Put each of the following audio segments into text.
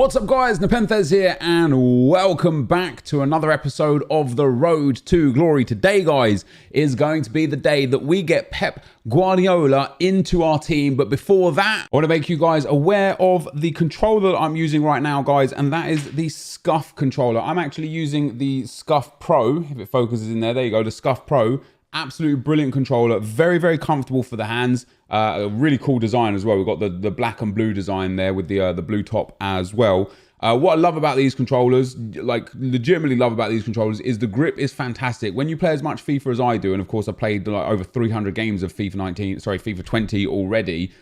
What's up guys, NepentheZ here and welcome back to another episode of The Road to Glory. Today guys is going to be the day that we get Pep Guardiola into our team, but before that I want to make you guys aware of the controller that I'm using right now guys, and that is the SCUF controller. I'm actually using the SCUF Pro, if it focuses in there, there you go, the SCUF Pro. Absolutely brilliant controller, very comfortable for the hands. A really cool design as well. We've got the black and blue design there with the blue top as well. What I love about these controllers, like legitimately love about these controllers, is the grip is fantastic. When you play as much FIFA as I do, and of course I played like over 300 games of FIFA 20 already,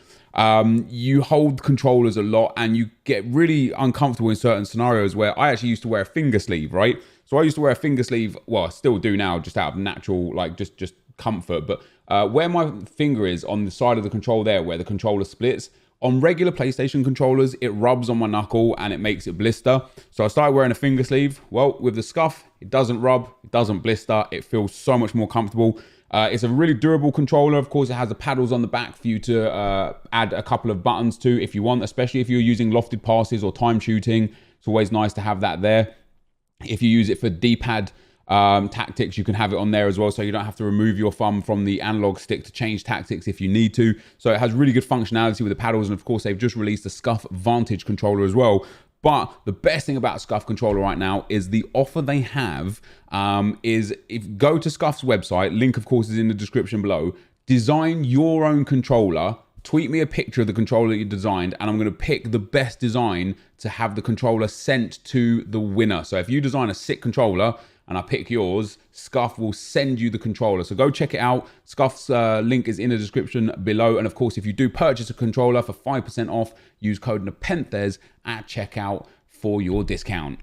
you hold controllers a lot and you get really uncomfortable in certain scenarios where I actually used to wear a finger sleeve, right? So I used to wear a finger sleeve, well, I still do now, just out of natural, like just comfort. But where my finger is on the side of the control there, where the controller splits, on regular PlayStation controllers, it rubs on my knuckle and it makes it blister. So I started wearing a finger sleeve. Well, with the SCUF, it doesn't rub, it doesn't blister. It feels so much more comfortable. It's a really durable controller. Of course, it has the paddles on the back for you to add a couple of buttons to if you want, especially if you're using lofted passes or time shooting. It's always nice to have that there. If you use it for D-pad tactics, you can have it on there as well, so you don't have to remove your thumb from the analog stick to change tactics if you need to. So it has really good functionality with the paddles, and of course they've just released the SCUF Vantage controller as well. But the best thing about SCUF controller right now is the offer they have is, if go to SCUF's website, link of course is in the description below, design your own controller. Tweet me a picture of the controller that you designed, and I'm going to pick the best design to have the controller sent to the winner. So if you design a sick controller and I pick yours, SCUF will send you the controller. So go check it out. SCUF's link is in the description below. And of course, if you do purchase a controller for 5% off, use code NepentheZ at checkout for your discount.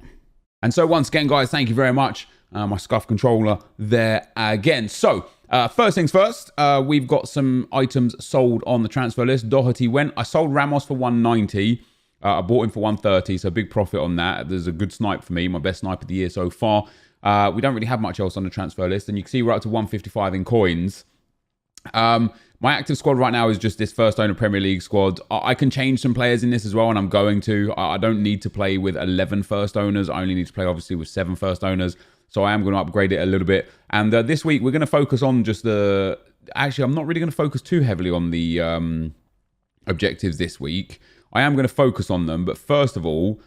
And so once again, guys, thank you very much. My SCUF controller there again. So first things first, we've got some items sold on the transfer list. Doherty went. I sold Ramos for 190. I bought him for 130, so big profit on that. There's a good snipe for me, my best snipe of the year so far. We don't really have much else on the transfer list, and you can see we're up to 155 in coins. My active squad right now is just this first owner Premier League squad. I can change some players in this as well, and I'm going to. I don't need to play with 11 first owners. I only need to play, obviously, with 7 first owners. So I am going to upgrade it a little bit. And this week, we're going to focus on just the... Actually, I'm not really going to focus too heavily on the objectives this week. I am going to focus on them. But first of all,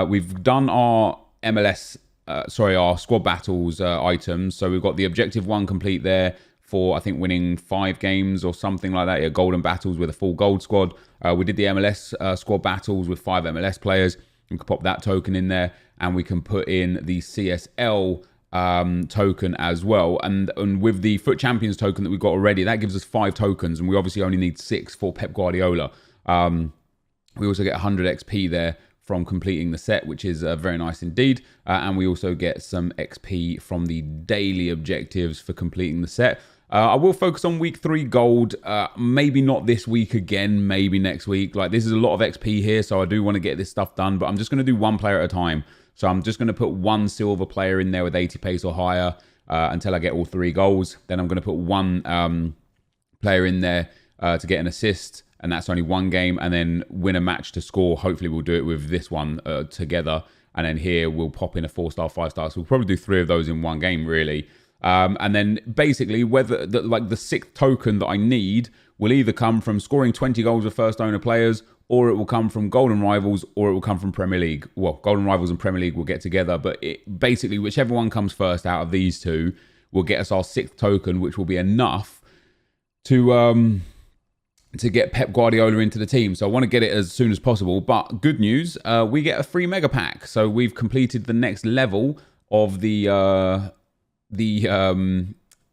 we've done our MLS... our squad battles items. So we've got the objective 1 complete there for, I think, winning 5 games or something like that. Yeah, golden battles with a full gold squad. We did the MLS squad battles with 5 MLS players. We can pop that token in there, and we can put in the CSL token as well. And with the Foot Champions token that we've got already, that gives us 5 tokens, and we obviously only need 6 for Pep Guardiola. We also get 100 XP there from completing the set, which is very nice indeed. And we also get some XP from the daily objectives for completing the set. I will focus on week 3 gold. Maybe not this week again, maybe next week. Like, this is a lot of XP here, so I do want to get this stuff done, but I'm just going to do 1 player at a time. So I'm just going to put 1 silver player in there with 80 pace or higher until I get all 3 goals. Then I'm going to put 1 player in there to get an assist, and that's only 1 game, and then win a match to score. Hopefully we'll do it with this one together, and then here we'll pop in a 4-star, 5-star. So we'll probably do 3 of those in 1 game, really. And then basically, whether the 6th token that I need will either come from scoring 20 goals with first owner players, or it will come from Golden Rivals, or it will come from Premier League. Well, Golden Rivals and Premier League will get together, but basically whichever one comes first out of these 2 will get us our 6th token, which will be enough to get Pep Guardiola into the team. So I want to get it as soon as possible. But good news, we get a free mega pack. So we've completed the next level of the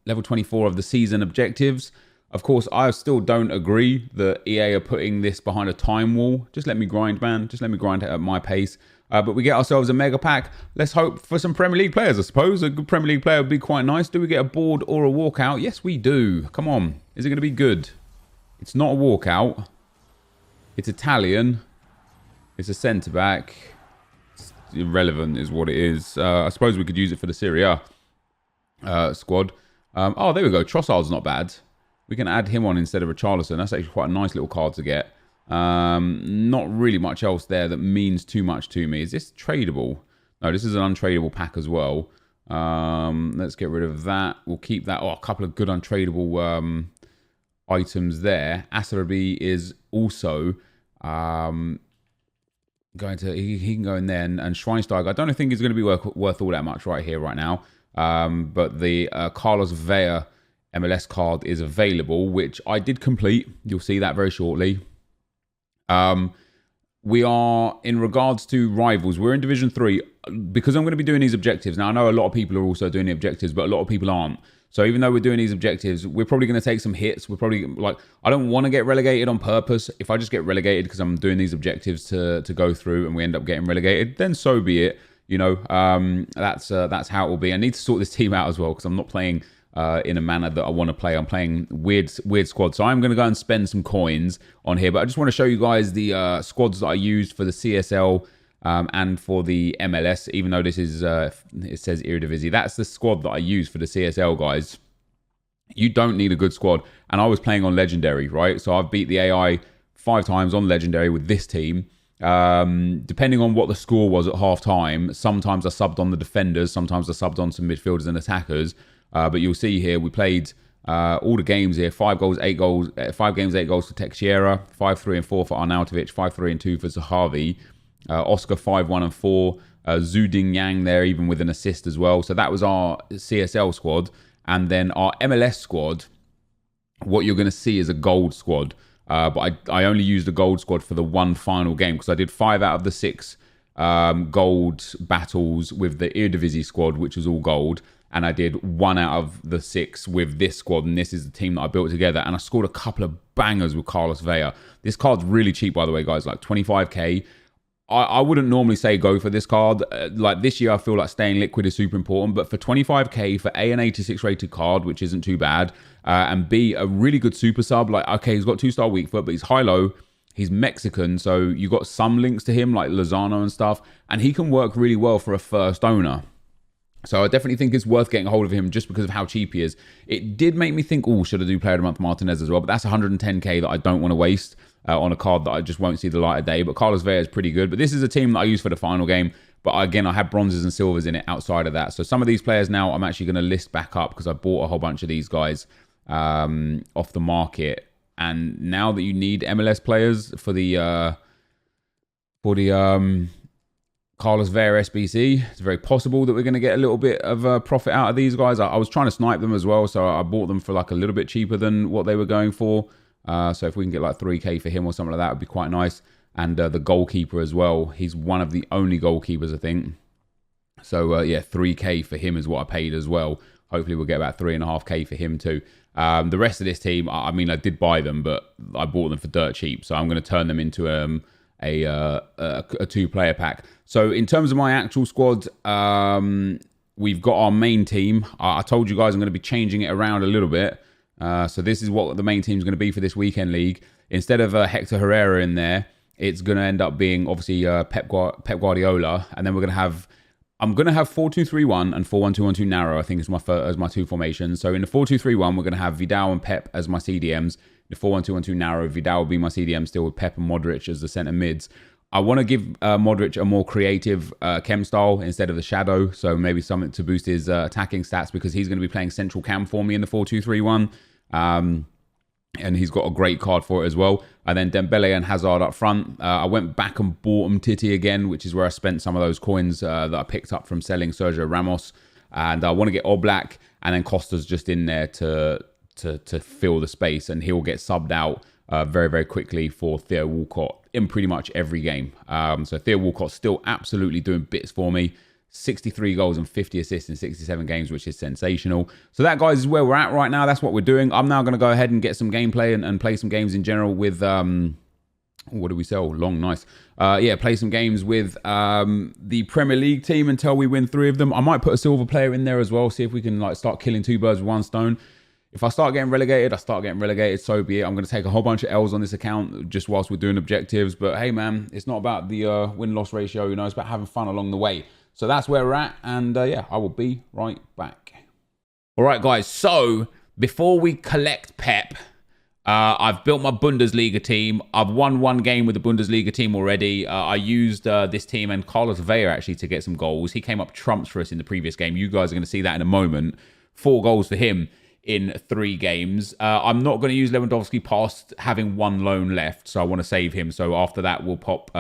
level 24 of the season objectives. Of course, I still don't agree that EA are putting this behind a time wall. Just let me grind, man. Just let me grind at my pace. But we get ourselves a mega pack. Let's hope for some Premier League players, I suppose. A good Premier League player would be quite nice. Do we get a board or a walkout? Yes, we do. Come on. Is it going to be good? It's not a walkout. It's Italian. It's a centre-back. It's irrelevant is what it is. I suppose we could use it for the Serie A squad. Oh, there we go. Trossard's not bad. We can add him on instead of Richarlison. That's actually quite a nice little card to get. Not really much else there that means too much to me. Is this tradable? No, this is an untradeable pack as well. Let's get rid of that. We'll keep that. Oh, a couple of good untradeable items there. Acerbi is also going to, he can go in there, and Schweinsteiger, I don't think he's going to be worth all that much right here, right now. But the Carlos Vela MLS card is available, which I did complete. You'll see that very shortly. We are, in regards to rivals, we're in Division 3 because I'm going to be doing these objectives. Now, I know a lot of people are also doing the objectives, but a lot of people aren't. So even though we're doing these objectives, we're probably going to take some hits. We're probably, like, I don't want to get relegated on purpose. If I just get relegated because I'm doing these objectives to go through and we end up getting relegated, then so be it. You know, that's how it will be. I need to sort this team out as well because I'm not playing in a manner that I want to play. I'm playing weird squad. So I'm going to go and spend some coins on here. But I just want to show you guys the squads that I used for the CSL and for the MLS, even though this is, it says Eredivisie. That's the squad that I used for the CSL, guys. You don't need a good squad. And I was playing on Legendary, right? So I've beat the AI 5 times on Legendary with this team. Depending on what the score was at half time, sometimes I subbed on the defenders, sometimes I subbed on some midfielders and attackers. But you'll see here, we played all the games here. 5 goals, 8 goals, 5 games, 8 goals for Texiera, 5-3 and 4 for Arnautovic, 5-3 and 2 for Zahavi, Oscar 5-1 and 4, Zuding Yang there, even with an assist as well. So that was our CSL squad. And then our MLS squad, what you're going to see is a gold squad. But I only used the gold squad for the one final game because I did 5 out of the 6 gold battles with the Eredivisie squad, which was all gold. And I did 1 out of the 6 with this squad. And this is the team that I built together. And I scored a couple of bangers with Carlos Vela. This card's really cheap, by the way, guys, like 25k. I wouldn't normally say go for this card. Like this year, I feel like staying liquid is super important. But for 25k for A, an 86 rated card, which isn't too bad, and B, a really good super sub. Like, okay, he's got 2-star weak foot, but he's high-low. He's Mexican, so you got some links to him, like Lozano and stuff. And he can work really well for a first owner. So I definitely think it's worth getting a hold of him just because of how cheap he is. It did make me think, oh, should I do Player of the Month Martinez as well? But that's 110k that I don't want to waste on a card that I just won't see the light of day. But Carlos Vela is pretty good. But this is a team that I use for the final game. But again, I had bronzes and silvers in it outside of that. So some of these players now I'm actually going to list back up because I bought a whole bunch of these guys off the market. And now that you need MLS players for the Carlos Vela SBC, it's very possible that we're going to get a little bit of a profit out of these guys. I was trying to snipe them as well, so I bought them for like a little bit cheaper than what they were going for. So if we can get like 3k for him or something like that, would be quite nice. And the goalkeeper as well. He's one of the only goalkeepers, I think. So yeah, 3k for him is what I paid as well. Hopefully we'll get about 3.5k for him too. The rest of this team, I mean, I did buy them, but I bought them for dirt cheap. So I'm going to turn them into a 2-player pack. So in terms of my actual squad, we've got our main team. I told you guys I'm going to be changing it around a little bit. So this is what the main team is going to be for this weekend league. Instead of Hector Herrera in there, it's going to end up being obviously Pep Guardiola, and then we're going to have. I'm going to have 4-2-3-1 and 4-1-2-1-2 narrow, I think, as my 2 formations. So in the 4-2-3-1, we're going to have Vidal and Pep as my CDMs. The 4-1-2-1-2 narrow, Vidal will be my CDM still with Pep and Modric as the centre mids. I want to give Modric a more creative chem style instead of the shadow. So maybe something to boost his attacking stats because he's going to be playing central cam for me in the 4-2-3-1. And he's got a great card for it as well. And then Dembele and Hazard up front. I went back and bought Titi again, which is where I spent some of those coins that I picked up from selling Sergio Ramos. And I want to get Oblak, and then Costa's just in there to fill the space, and he'll get subbed out very, very quickly for Theo Walcott in pretty much every game. So Theo Walcott's still absolutely doing bits for me. 63 goals and 50 assists in 67 games, which is sensational. So that, guys, is where we're at right now. That's what we're doing. I'm now going to go ahead and get some gameplay and play some games in general with... what do we sell? Long, nice. Yeah, play some games with the Premier League team until we win 3 of them. I might put a silver player in there as well, see if we can like start killing 2 birds with 1 stone. If I start getting relegated, I start getting relegated, so be it. I'm going to take a whole bunch of L's on this account just whilst we're doing objectives. But hey, man, it's not about the win-loss ratio, you know, it's about having fun along the way. So that's where we're at, and yeah, I will be right back. All right, guys, so before we collect Pep, I've built my Bundesliga team. I've won one game with the Bundesliga team already. I used this team and Carlos Vela actually to get some goals. He came up trumps for us in the previous game. You guys are going to see that in a moment. 4 goals for him in 3 games. I'm not going to use Lewandowski past having 1 loan left, so I want to save him. So after that, we'll pop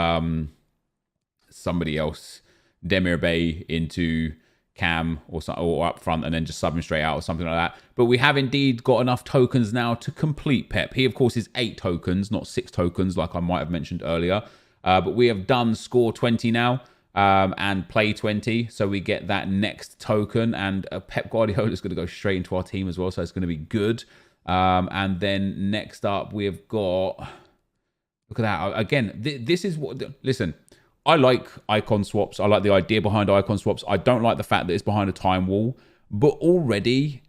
somebody else, Demir Bey, into Cam or up front, and then just sub him straight out or something like that. But we have indeed got enough tokens now to complete Pep. He, of course, is 8 tokens, not 6 tokens like I might have mentioned earlier. But we have done score 20 now and play 20. So we get that next token. And Pep Guardiola is going to go straight into our team as well. So it's going to be good. And then next up, we have got... Look at that. Again, this is what... Listen... I like icon swaps. I like the idea behind icon swaps. I don't like the fact that it's behind a time wall. But already,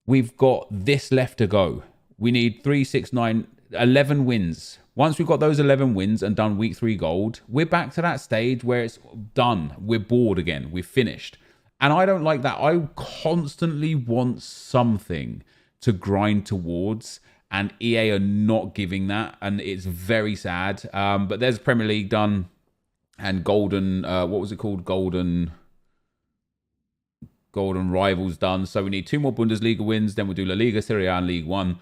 we've got this left to go. We need 3, 6, 9, 11 wins. Once we've got those 11 wins and done week 3 gold, we're back to that stage where it's done. We're bored again. We've finished. And I don't like that. I constantly want something to grind towards. And EA are not giving that. And it's very sad. But there's Premier League done. And golden, what was it called? Golden Rivals done. So we need 2 more Bundesliga wins. Then we'll do La Liga, Serie A, and League One.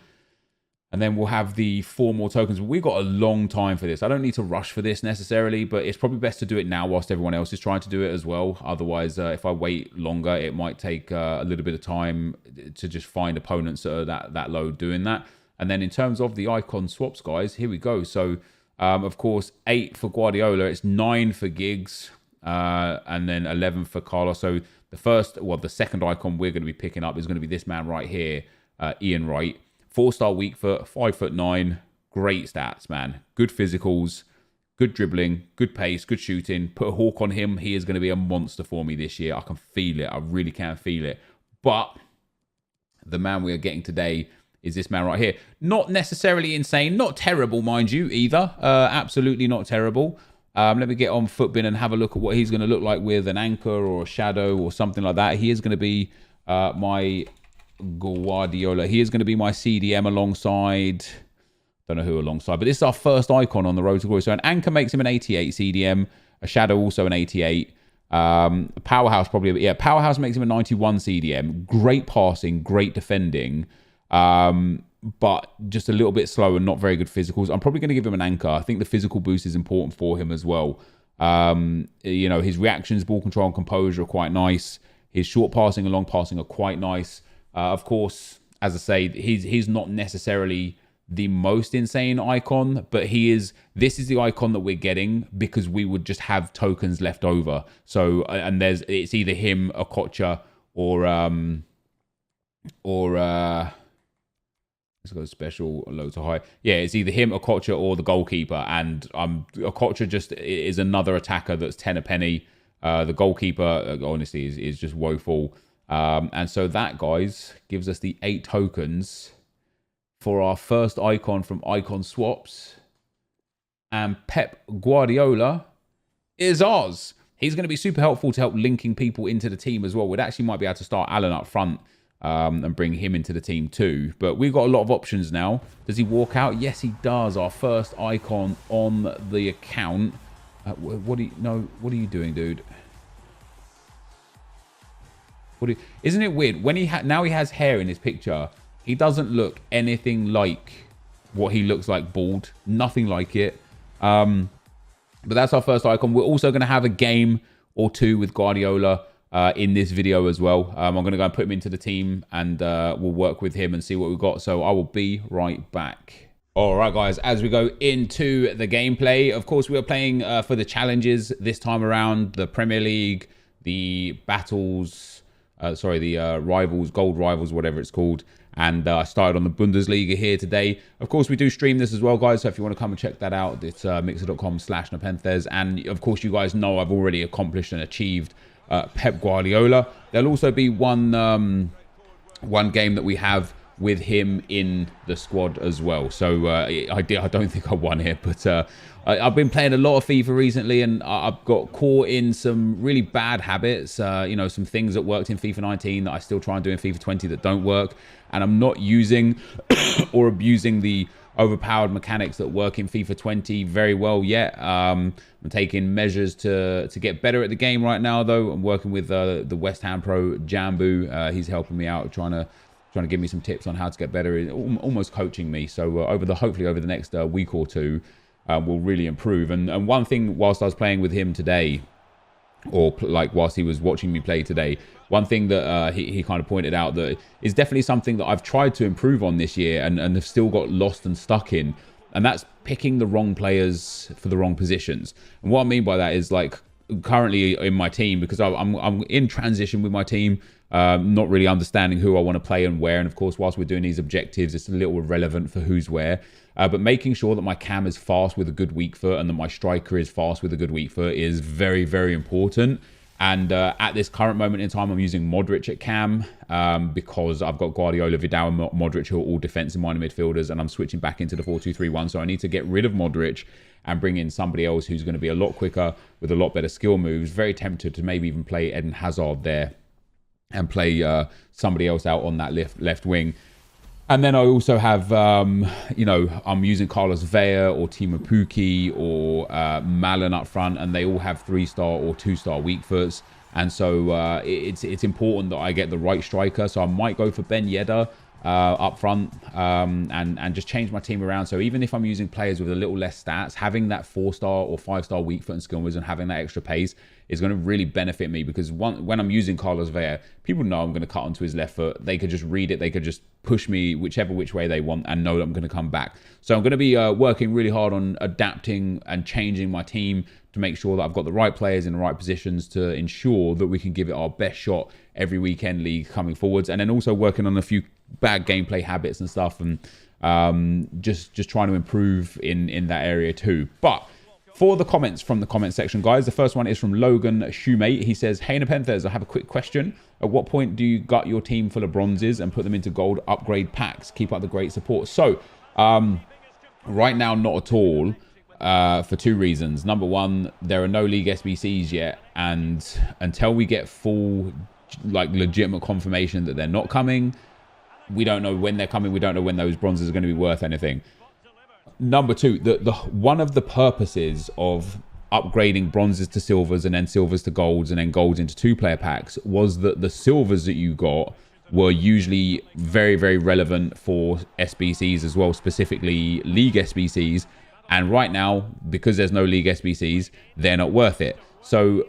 And then we'll have the 4 more tokens. We've got a long time for this. I don't need to rush for this necessarily, but it's probably best to do it now whilst everyone else is trying to do it as well. Otherwise, if I wait longer, it might take a little bit of time to just find opponents that are that low doing that. And then in terms of the icon swaps, guys, here we go. So... of course, 8 for Guardiola. It's 9 for Giggs, and then 11 for Carlos. So the second icon we're going to be picking up is going to be this man right here, Ian Wright. 4-star week for 5'9". Great stats, man. Good physicals, good dribbling, good pace, good shooting. Put a hawk on him. He is going to be a monster for me this year. I can feel it. I really can feel it. But the man we are getting today is this man right here. Not necessarily insane. Not terrible, mind you, either. Absolutely not terrible. Let me get on Footbin and have a look at what he's going to look like with an anchor or a shadow or something like that. He is going to be my Guardiola. He is going to be my CDM alongside... Don't know who alongside, but this is our first icon on the road to glory. So an anchor makes him an 88 CDM. A shadow also an 88. Powerhouse probably... Yeah, Powerhouse makes him a 91 CDM. Great passing, great defending. But just a little bit slow and not very good physicals. I'm probably going to give him an anchor. I think the physical boost is important for him as well. You know, his reactions, ball control and composure are quite nice. His short passing and long passing are quite nice. Of course, as I say, he's not necessarily the most insane icon, but this is the icon that we're getting because we would just have tokens left over. So, and it's either him, Okocha, or let's go special, low to high. Yeah, it's either him, Okocha, or the goalkeeper. And Okocha just is another attacker that's 10 a penny. The goalkeeper, honestly, is just woeful. And so that, guys, gives us the 8 tokens for our first icon from Icon Swaps. And Pep Guardiola is ours. He's going to be super helpful to help linking people into the team as well. We'd actually might be able to start Alan up front and bring him into the team too. But we've got a lot of options now. Does he walk out? Yes, he does. Our first icon on the account. What are you doing, dude? Isn't it weird? When now he has hair in his picture, he doesn't look anything like what he looks like bald. Nothing like it. But that's our first icon. We're also going to have a game or 2 with Guardiola in this video as well. I'm going to go and put him into the team and we'll work with him and see what we've got. So I will be right back. All right, guys, as we go into the gameplay, of course, we are playing for the challenges this time around, the Premier League, the battles, the rivals, gold rivals, whatever it's called. And I started on the Bundesliga here today. Of course, we do stream this as well, guys. So if you want to come and check that out, it's mixer.com/NepentheZ. And of course, you guys know I've already accomplished and achieved Pep Guardiola. There'll also be one game that we have with him in the squad as well. So I don't think I won here, but I've been playing a lot of FIFA recently, and I've got caught in some really bad habits. You know, some things that worked in FIFA 19 that I still try and do in FIFA 20 that don't work, and I'm not using or abusing the overpowered mechanics that work in FIFA 20 very well yet. I'm taking measures to get better at the game right now, though. I'm working with the West Ham pro Jambu. He's helping me out, trying to give me some tips on how to get better, almost coaching me. So hopefully over the next week or two, we'll really improve. And one thing, whilst I was playing with him today, or like whilst he was watching me play today, one thing that he kind of pointed out that is definitely something that I've tried to improve on this year and have still got lost and stuck in, and that's picking the wrong players for the wrong positions. And what I mean by that is, like, currently in my team, because I'm in transition with my team, not really understanding who I want to play and where. And of course, whilst we're doing these objectives, it's a little irrelevant for who's where. But making sure that my cam is fast with a good weak foot and that my striker is fast with a good weak foot is very, very important. And at this current moment in time, I'm using Modric at cam because I've got Guardiola, Vidal, and Modric, who are all defensive-minded midfielders, and I'm switching back into the 4-2-3-1. So I need to get rid of Modric and bring in somebody else who's going to be a lot quicker with a lot better skill moves. Very tempted to maybe even play Eden Hazard there and play somebody else out on that left wing. And then I also have, you know, I'm using Carlos Vela or Timo Pukki or Malin up front, and they all have 3-star or 2-star weak foots. And so it's important that I get the right striker. So I might go for Ben Yedder up front and just change my team around. So even if I'm using players with a little less stats, having that 4-star or 5-star weak foot and skill moves and having that extra pace is going to really benefit me, because when I'm using Carlos Vela, people know I'm going to cut onto his left foot. They could just read it. They could just push me which way they want and know that I'm going to come back. So I'm going to be working really hard on adapting and changing my team to make sure that I've got the right players in the right positions to ensure that we can give it our best shot every weekend league coming forwards. And then also working on a few bad gameplay habits and stuff, and just trying to improve in that area too. But for the comments from the comment section, guys, the first one is from Logan Shoemate. He says, "Hey NepentheZ, I have a quick question. At what point do you gut your team full of bronzes and put them into gold upgrade packs? Keep up the great support." So right now, not at all, for two reasons. Number one, there are no league SBCs yet, and until we get full, like, legitimate confirmation that they're not coming, we don't know when they're coming. We don't know when those bronzes are going to be worth anything. Number two, the one of the purposes of upgrading bronzes to silvers and then silvers to golds and then golds into 2-player packs was that the silvers that you got were usually very, very relevant for SBCs as well, specifically league SBCs. And right now, because there's no league SBCs, they're not worth it. So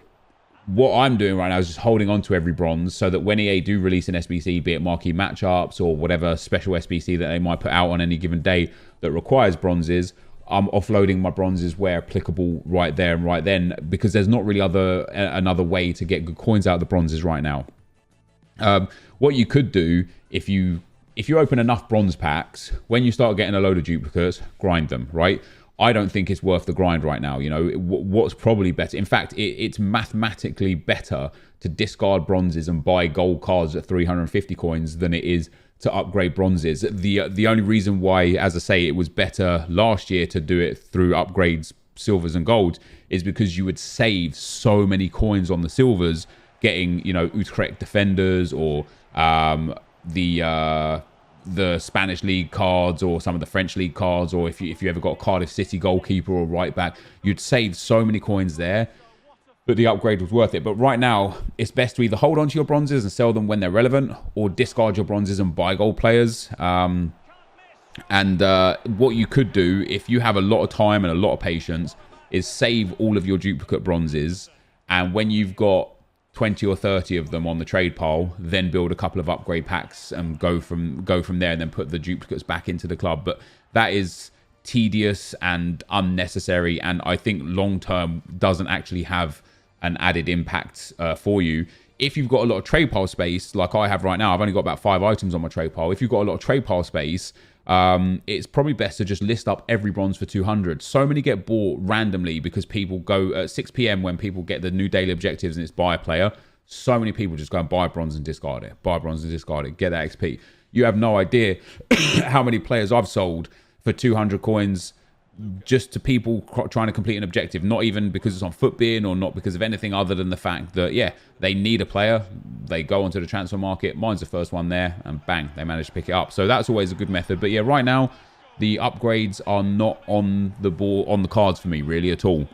what I'm doing right now is just holding on to every bronze so that when EA do release an SBC, be it marquee matchups or whatever special SBC that they might put out on any given day that requires bronzes, I'm offloading my bronzes where applicable right there and right then, because there's not really another way to get good coins out of the bronzes right now. What you could do, if you open enough bronze packs, when you start getting a load of duplicates, grind them, right? I don't think it's worth the grind right now. You know, what's probably better, in fact, it's mathematically better to discard bronzes and buy gold cards at 350 coins than it is to upgrade bronzes. The only reason why, as I say, it was better last year to do it through upgrades, silvers and golds, is because you would save so many coins on the silvers, getting, you know, Utrecht defenders or the Spanish league cards or some of the French league cards, or if you ever got Cardiff City goalkeeper or right back, you'd save so many coins there that the upgrade was worth it. But right now, it's best to either hold on to your bronzes and sell them when they're relevant, or discard your bronzes and buy gold players. And what you could do, if you have a lot of time and a lot of patience, is save all of your duplicate bronzes, and when you've got 20 or 30 of them on the trade pile, then build a couple of upgrade packs and go from there, and then put the duplicates back into the club. But that is tedious and unnecessary, and I think long term doesn't actually have an added impact for you. If you've got a lot of trade pile space, like I have right now, I've only got about 5 items on my trade pile. If you've got a lot of trade pile space, it's probably best to just list up every bronze for 200. So many get bought randomly because people go at 6 p.m. when people get the new daily objectives and it's buy a player. So many people just go and buy a bronze and discard it, buy a bronze and discard it, get that XP. You have no idea how many players I've sold for 200 coins just to people trying to complete an objective, not even because it's on FootBin or not because of anything other than the fact that, yeah, they need a player. They go onto the transfer market. Mine's the first one there, and bang, they manage to pick it up. So that's always a good method. But yeah, right now, the upgrades are not on the cards for me, really, at all.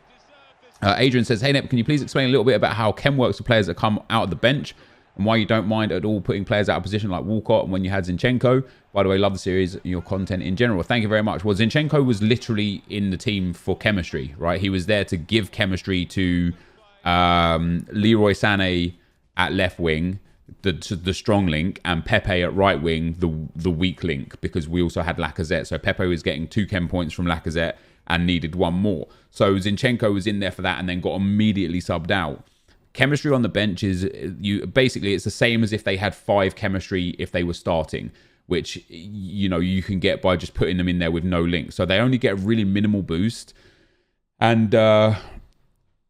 Adrian says, hey, Nep, can you please explain a little bit about how Chem works for players that come out of the bench and why you don't mind at all putting players out of position like Walcott and when you had Zinchenko? By the way, love the series, your content in general. Thank you very much. Well, Zinchenko was literally in the team for chemistry, right? He was there to give chemistry to Leroy Sané at left wing, the strong link, and Pepe at right wing, the weak link, because we also had Lacazette. So Pepe was getting 2 chem points from Lacazette and needed 1 more. So Zinchenko was in there for that and then got immediately subbed out. Chemistry on the bench is, basically it's the same as if they had 5 chemistry if they were starting, which, you know, you can get by just putting them in there with no link. So they only get a really minimal boost. And I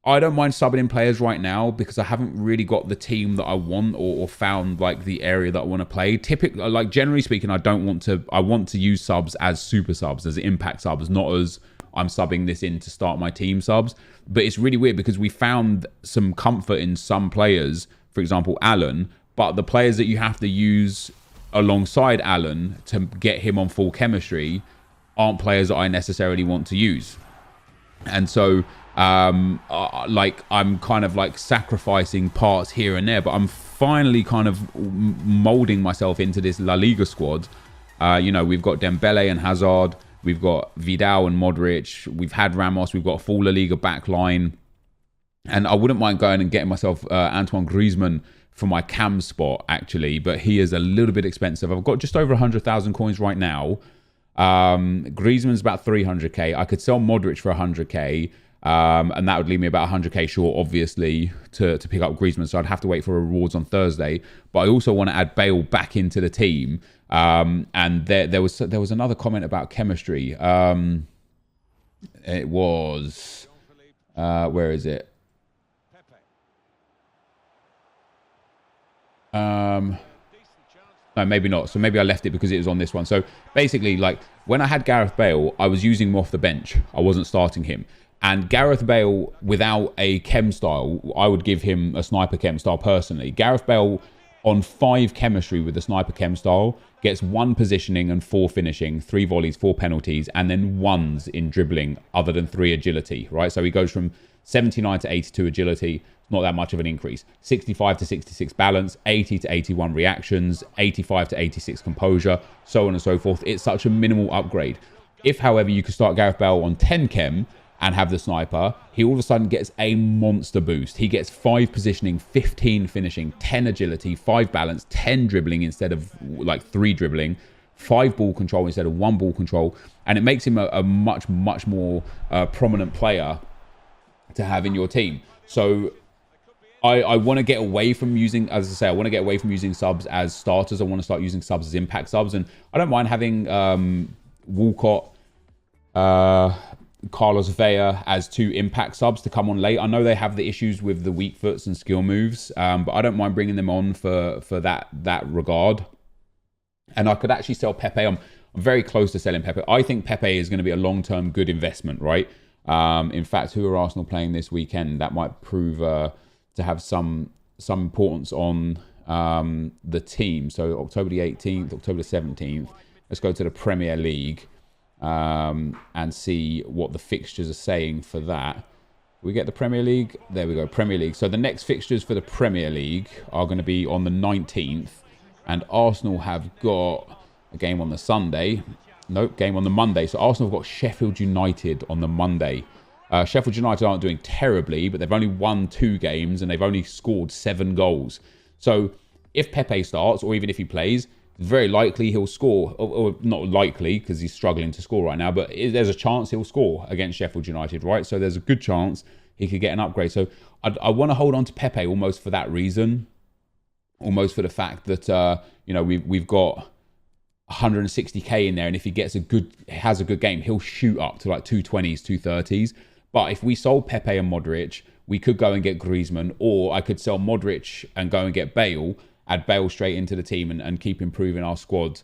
don't mind subbing in players right now because I haven't really got the team that I want or found like the area that I want to play. Typically, like generally speaking, I want to use subs as super subs, as impact subs, not as I'm subbing this in to start my team subs. But it's really weird because we found some comfort in some players, for example, Alan, but the players that you have to use alongside Alan to get him on full chemistry aren't players that I necessarily want to use. And so like I'm kind of like sacrificing parts here and there, but I'm finally kind of molding myself into this La Liga squad. You know, we've got Dembele and Hazard, we've got Vidal and Modric, we've had Ramos, we've got a full La Liga back line, and I wouldn't mind going and getting myself Antoine Griezmann for my cam spot, actually, but he is a little bit expensive. I've got just over 100,000 coins right now. Griezmann's about 300k. I could sell Modric for 100k, and that would leave me about 100k short, obviously, to pick up Griezmann. So I'd have to wait for rewards on Thursday. But I also want to add Bale back into the team. And there was another comment about chemistry. It was where is it? No, maybe not. So maybe I left it because it was on this one. So basically, like when I had Gareth Bale, I was using him off the bench. I wasn't starting him. And Gareth Bale, without a chem style, I would give him a sniper chem style personally. Gareth Bale on 5 chemistry with the sniper chem style gets 1 positioning and 4 finishing, 3 volleys, 4 penalties, and then 1s in dribbling other than 3 agility, right? So he goes from 79 to 82 agility, not that much of an increase. 65 to 66 balance, 80 to 81 reactions, 85 to 86 composure, so on and so forth. It's such a minimal upgrade. If, however, you could start Gareth Bale on 10 chem and have the sniper, he all of a sudden gets a monster boost. He gets 5 positioning, 15 finishing, 10 agility, 5 balance, 10 dribbling instead of like 3 dribbling, 5 ball control instead of 1 ball control, and it makes him a much more prominent player to have in your team. So I want to get away from using, as I say, I want to get away from using subs as starters. I want to start using subs as impact subs, and I don't mind having Walcott, Carlos Vela as 2 impact subs to come on late. I know they have the issues with the weak foots and skill moves, but I don't mind bringing them on for that regard. And I could actually sell Pepe. I'm very close to selling Pepe. I think Pepe is going to be a long-term good investment, right? In fact, who are Arsenal playing this weekend? That might prove to have some importance on the team. So October the 18th, October the 17th. Let's go to the Premier League and see what the fixtures are saying for that. We get the Premier League. There we go, Premier League. So the next fixtures for the Premier League are going to be on the 19th. And Arsenal have got a game on the Sunday. Nope, game on the Monday. So Arsenal have got Sheffield United on the Monday. Sheffield United aren't doing terribly, but they've only won 2 games and they've only scored 7 goals. So if Pepe starts, or even if he plays, very likely he'll score. Or not likely, because he's struggling to score right now, but there's a chance he'll score against Sheffield United, right? So there's a good chance he could get an upgrade. So I want to hold on to Pepe almost for that reason. Almost for the fact that, you know, we've got 160k in there, and if he has a good game, he'll shoot up to like 220s, 230s. But if we sold Pepe and Modric, we could go and get Griezmann, or I could sell Modric and go and get Bale, add Bale straight into the team and keep improving our squad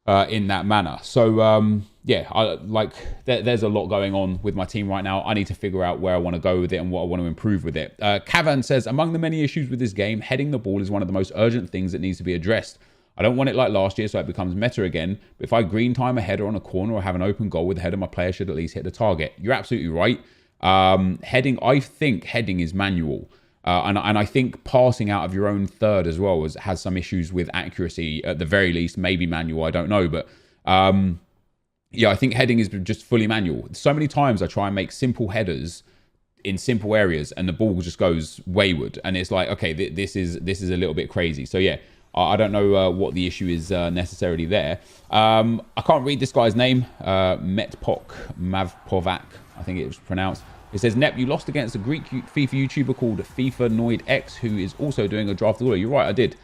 in that manner. So yeah, there's a lot going on with my team right now. I need to figure out where I want to go with it and what I want to improve with it. Cavan says, among the many issues with this game, heading the ball is one of the most urgent things that needs to be addressed. I don't want it like last year so it becomes meta again, but if I green time a header on a corner or have an open goal with a header, my player should at least hit the target. You're absolutely right. I think heading is manual. And I think passing out of your own third as well has some issues with accuracy, at the very least, maybe manual, I don't know. But yeah, I think heading is just fully manual. So many times I try and make simple headers in simple areas and the ball just goes wayward. And it's like, okay, this is a little bit crazy. So yeah, I don't know what the issue is necessarily there. I can't read this guy's name. Metpok Mavpovac, I think it was pronounced. It says, Nep, you lost against a Greek FIFA YouTuber called FIFA Noid X, who is also doing a draft order. You're right, I did.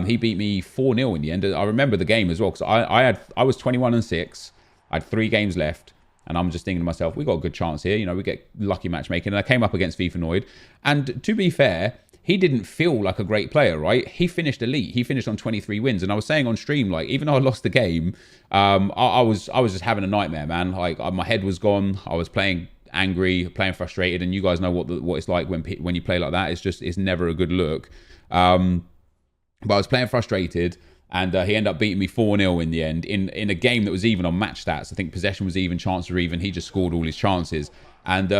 He beat me 4-0 in the end. I remember the game as well, because I was 21-6. I had 3 games left, and I'm just thinking to myself, we got a good chance here. You know, we get lucky matchmaking. And I came up against FIFA Noid. And to be fair, he didn't feel like a great player, right? He finished elite. He finished on 23 wins. And I was saying on stream, like, even though I lost the game, I was just having a nightmare, man. Like, my head was gone. I was playing angry, playing frustrated, and you guys know what it's like when you play like that. It's never a good look. But I was playing frustrated, and he ended up beating me 4-0 in the end in a game that was even on match stats. I think possession was even, chances were even. He just scored all his chances, and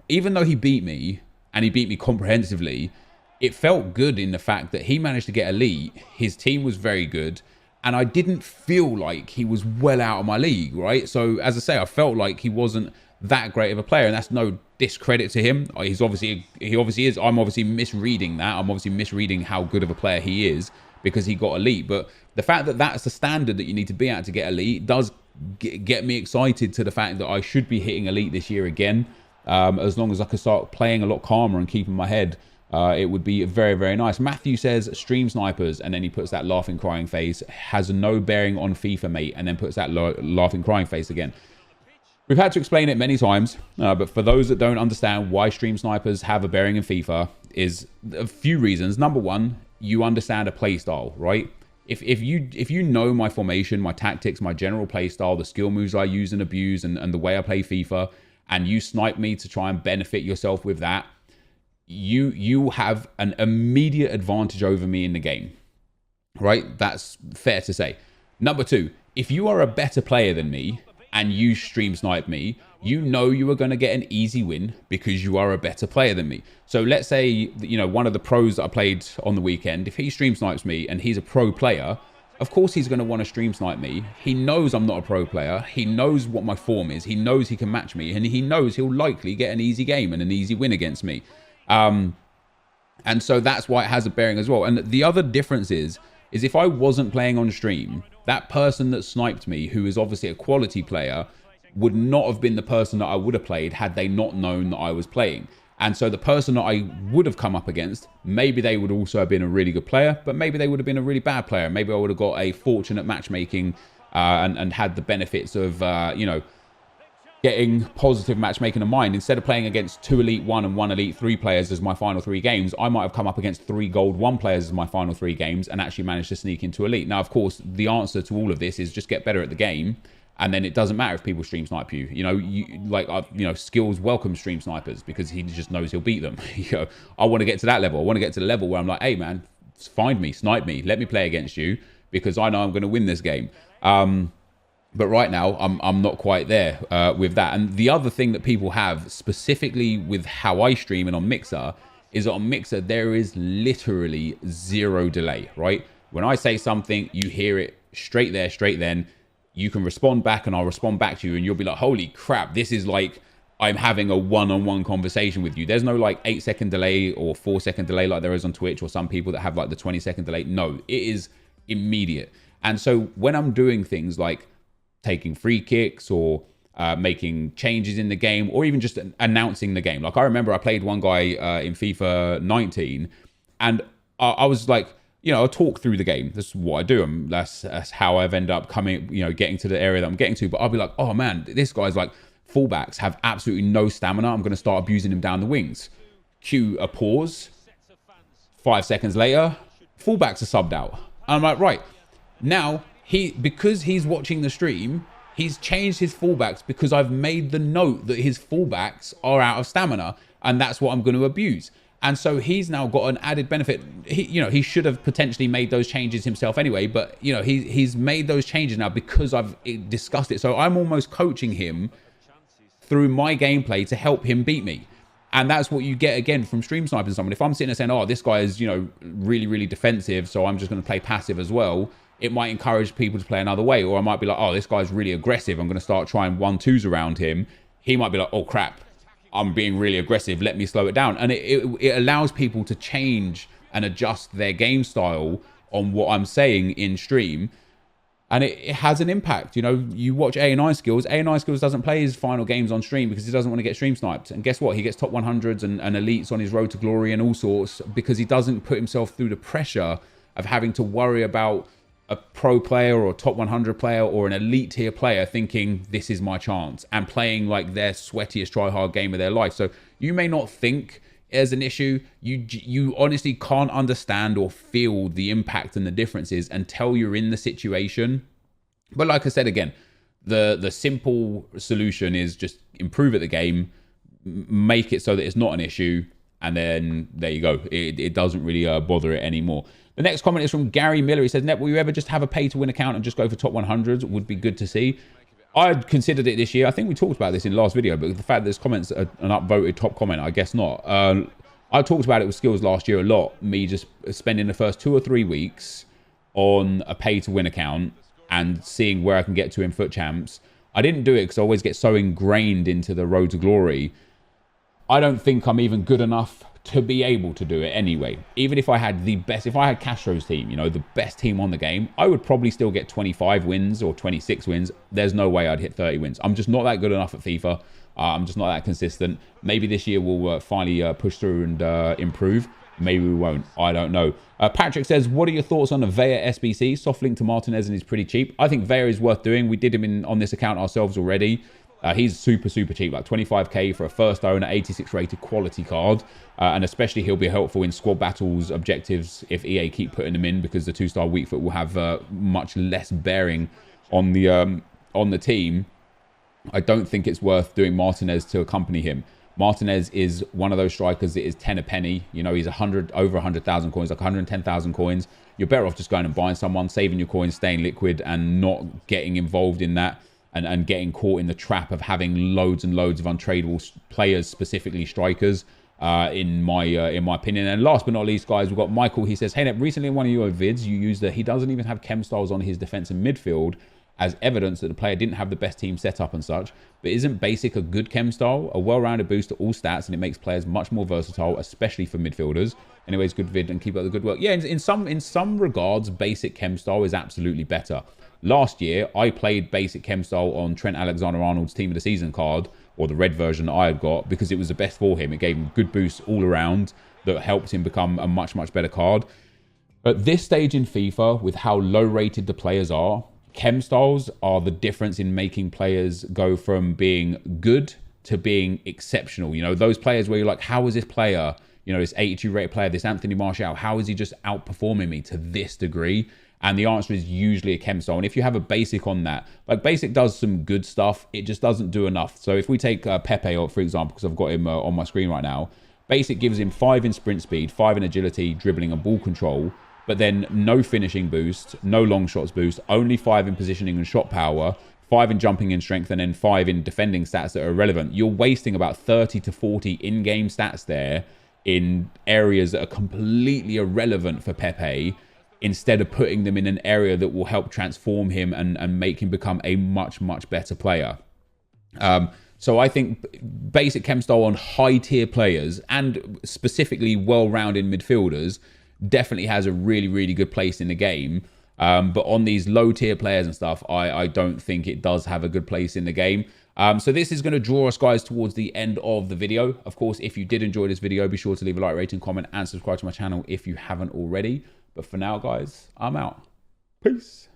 even though he beat me and he beat me comprehensively, it felt good in the fact that he managed to get elite. His team was very good, and I didn't feel like he was well out of my league, right? So as I say, I felt like he wasn't that great of a player, and that's no discredit to him. He obviously is. I'm obviously misreading that. I'm obviously misreading how good of a player he is because he got elite. But the fact that that's the standard that you need to be at to get elite does get me excited to the fact that I should be hitting elite this year again. As long as I can start playing a lot calmer and keeping my head, it would be very, very nice. Matthew says, stream snipers, and then he puts that laughing, crying face, has no bearing on FIFA, mate, and then puts that laughing, crying face again. We've had to explain it many times, but for those that don't understand why stream snipers have a bearing in FIFA, is a few reasons. Number one, you understand a play style, right? If you know my formation, my tactics, my general play style, the skill moves I use and abuse, and the way I play FIFA, and you snipe me to try and benefit yourself with that, you have an immediate advantage over me in the game, right? That's fair to say. Number two, if you are a better player than me, and you stream snipe me, you know you are going to get an easy win because you are a better player than me. So let's say, you know, one of the pros that I played on the weekend, if he stream snipes me and he's a pro player, of course he's going to want to stream snipe me. He knows I'm not a pro player. He knows what my form is. He knows he can match me, and he knows he'll likely get an easy game and an easy win against me. And so that's why it has a bearing as well. And the other difference is if I wasn't playing on stream, that person that sniped me, who is obviously a quality player, would not have been the person that I would have played had they not known that I was playing. And so the person that I would have come up against, maybe they would also have been a really good player, but maybe they would have been a really bad player. Maybe I would have got a fortunate matchmaking and had the benefits of, you know, getting positive matchmaking in mind. Instead of playing against 2 Elite 1 and 1 Elite 3 players as my final 3 games, I might have come up against 3 Gold 1 players as my final 3 games and actually managed to sneak into Elite. Now, of course, the answer to all of this is just get better at the game, and then it doesn't matter if people stream snipe you. You know, Skills welcome stream snipers because he just knows he'll beat them. You know, I want to get to that level. I want to get to the level where I'm like, hey, man, find me, snipe me, let me play against you because I know I'm going to win this game. But right now, I'm not quite there with that. And the other thing that people have, specifically with how I stream and on Mixer, is that on Mixer, there is literally 0 delay, right? When I say something, you hear it straight there, straight then. You can respond back and I'll respond back to you. And you'll be like, holy crap, this is like I'm having a one-on-one conversation with you. There's no like 8-second delay or 4-second delay like there is on Twitch or some people that have like the 20-second delay. No, it is immediate. And so when I'm doing things like taking free kicks or making changes in the game or even just announcing the game. Like I remember I played one guy in FIFA 19 and I was like, you know, I talk through the game. That's what I do. That's how I've ended up coming, you know, getting to the area that I'm getting to. But I'll be like, oh man, this guy's like fullbacks have absolutely no stamina. I'm going to start abusing him down the wings. Cue a pause. 5 seconds later, fullbacks are subbed out. And I'm like, right, now because he's watching the stream, he's changed his fullbacks because I've made the note that his fullbacks are out of stamina, and that's what I'm going to abuse. And so he's now got an added benefit. He should have potentially made those changes himself anyway, but he's made those changes now because I've discussed it. So I'm almost coaching him through my gameplay to help him beat me. And that's what you get again from stream sniping someone. If I'm sitting there saying, oh, this guy is, really, really defensive, so I'm just going to play passive as well, it might encourage people to play another way. Or I might be like, oh, this guy's really aggressive, I'm going to start trying 1-2s around him. He might be like, oh crap, I'm being really aggressive, let me slow it down. And it allows people to change and adjust their game style on what I'm saying in stream. And it has an impact. You watch A&I Skills. A&I Skills doesn't play his final games on stream because he doesn't want to get stream sniped. And guess what? He gets top 100s and elites on his road to glory and all sorts because he doesn't put himself through the pressure of having to worry about a pro player or a top 100 player or an elite tier player thinking this is my chance and playing like their sweatiest try hard game of their life. So you may not think as an issue, you honestly can't understand or feel the impact and the differences until you're in the situation. But like I said again, the simple solution is just improve at the game, make it so that it's not an issue, and then there you go. It doesn't really bother it anymore. The next comment is from Gary Miller. He says, Nep, will you ever just have a pay-to-win account and just go for top 100s? Would be good to see. I considered it this year. I think we talked about this in the last video, but the fact that this comment's an upvoted top comment, I guess not. I talked about it with Skills last year a lot, me just spending the first 2 or 3 weeks on a pay-to-win account and seeing where I can get to in Foot Champs. I didn't do it because I always get so ingrained into the road to glory. I don't think I'm even good enough to be able to do it anyway. Even if I had the best, if I had Castro's team, the best team on the game, I would probably still get 25 wins or 26 wins. There's no way I'd hit 30 wins. I'm just not that good enough at FIFA. I'm just not that consistent. Maybe this year we'll finally push through and improve. Maybe we won't. I don't know. Patrick says, what are your thoughts on a Vea SBC? Soft link to Martinez and he's pretty cheap. I think Vea is worth doing. We did him on this account ourselves already. He's super cheap, like 25k for a first owner, 86 rated quality card. And especially he'll be helpful in squad battles, objectives, if EA keep putting them in, because the 2-star weak foot will have much less bearing on the team. I don't think it's worth doing Martinez to accompany him. Martinez is one of those strikers that is 10 a penny. He's over 100,000 coins, like 110,000 coins. You're better off just going and buying someone, saving your coins, staying liquid, and not getting involved in that. And getting caught in the trap of having loads and loads of untradeable players, specifically strikers, in my opinion. And last but not least, guys, we've got Michael. He says, hey, Nep, recently in one of your vids, you used that he doesn't even have chem styles on his defense and midfield as evidence that the player didn't have the best team set up and such. But isn't basic a good chem style? A well-rounded boost to all stats, and it makes players much more versatile, especially for midfielders. Anyways, good vid and keep up the good work. Yeah, in some regards, basic chem style is absolutely better. Last year, I played basic chem style on Trent Alexander-Arnold's Team of the Season card, or the red version that I had got, because it was the best for him. It gave him good boosts all around that helped him become a much better card. At this stage in FIFA, with how low rated the players are, chem styles are the difference in making players go from being good to being exceptional. Those players where you're like, how is this player, this 82 rated player, this Anthony Martial, how is he just outperforming me to this degree? And the answer is usually a chem style. And if you have a basic on that, like basic does some good stuff, it just doesn't do enough. So if we take Pepe, for example, because I've got him on my screen right now, basic gives him 5 in sprint speed, 5 in agility, dribbling and ball control, but then no finishing boost, no long shots boost, only 5 in positioning and shot power, 5 in jumping and strength, and then 5 in defending stats that are irrelevant. You're wasting about 30 to 40 in-game stats there in areas that are completely irrelevant for Pepe, instead of putting them in an area that will help transform him and make him become a much better player. So I think basic chem style on high tier players and specifically well-rounded midfielders definitely has a really good place in the game. But on these low tier players and stuff, I don't think it does have a good place in the game. So this is going to draw us, guys, towards the end of the video. Of course, if you did enjoy this video, be sure to leave a like, rating, comment, and subscribe to my channel if you haven't already. But for now, guys, I'm out. Peace.